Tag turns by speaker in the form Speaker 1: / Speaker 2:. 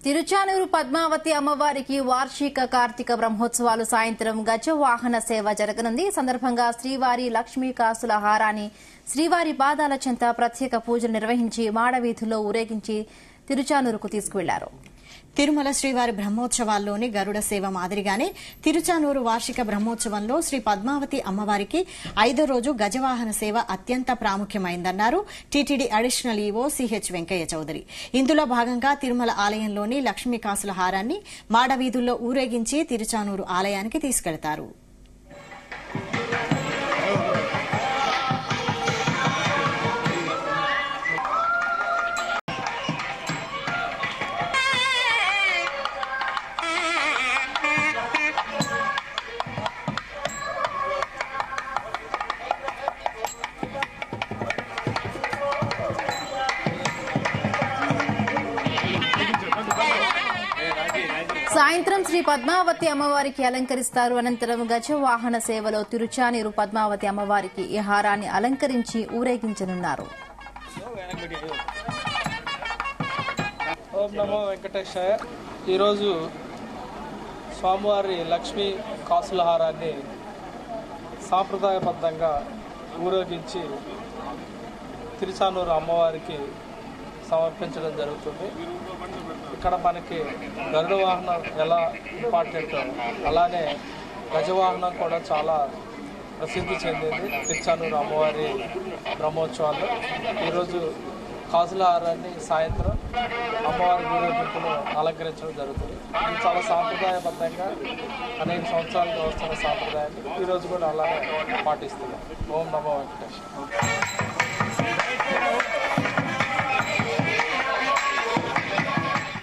Speaker 1: తిరుచానూరు పద్మావతి అమ్మవారికి వార్షిక కార్తీక బ్రహ్మోత్సవాలు సాయంత్రం గజవాహన సేవ జరగనుంది. ఈ సందర్భంగా శ్రీవారి లక్ష్మీ కాసుల హారాన్ని శ్రీవారి పాదాల చెంత ప్రత్యేక పూజలు నిర్వహించి మాడవీధుల్లో ఊరేగించి తిరుచానూరుకు తీసుకువెళ్లారు.
Speaker 2: తిరుమల శ్రీవారి బ్రహ్మోత్సవాల్లోని గరుడ సేవ మాదిరిగానే తిరుచానూరు వార్షిక బ్రహ్మోత్సవంలో శ్రీ పద్మావతి అమ్మవారికి 5వ రోజు గజవాహన సేవ అత్యంత ప్రాముఖ్యమైందన్నారు TTD additional EO CH Venkayya Chowdary. ఇందులో భాగంగా తిరుమల ఆలయంలోని లక్ష్మీ కాసుల హారాన్ని మాడవీధుల్లో ఊరేగించి తిరుచానూరు ఆలయానికి తీసుకెళతారు.
Speaker 1: సాయంత్రం శ్రీ పద్మావతి అమ్మవారికి అలంకరిస్తారు. అనంతరం గజవాహన సేవలో తిరుచానూరు పద్మావతి అమ్మవారికి ఈ హారాన్ని అలంకరించి ఊరేగించనున్నారు.
Speaker 3: ఓం నమో వెంకటేశాయ. ఈరోజు స్వామివారి లక్ష్మీ కాసుల హారాన్ని సాంప్రదాయబద్ధంగా ఊరేగించి తిరుచానూరు అమ్మవారికి సమర్పించడం జరుగుతుంది. ఇక్కడ మనకి గరుడ వాహనం ఎలా ఇంపార్టెంట్ అలానే గజవాహనం కూడా చాలా ప్రసిద్ధి చెందింది తిరుచానూరు అమ్మవారి బ్రహ్మోత్సవాల్లో. ఈరోజు కాసుల హారాన్ని సాయంత్రం అమ్మవారి ఊరేగింపును అలంకరించడం జరుగుతుంది. ఇది చాలా సాంప్రదాయబద్ధంగా అనేక సంవత్సరాలుగా వస్తున్న సాంప్రదాయాన్ని ఈరోజు కూడా అలానే పాటిస్తున్నాం. ఓం నమో వెంకటేశ్వర.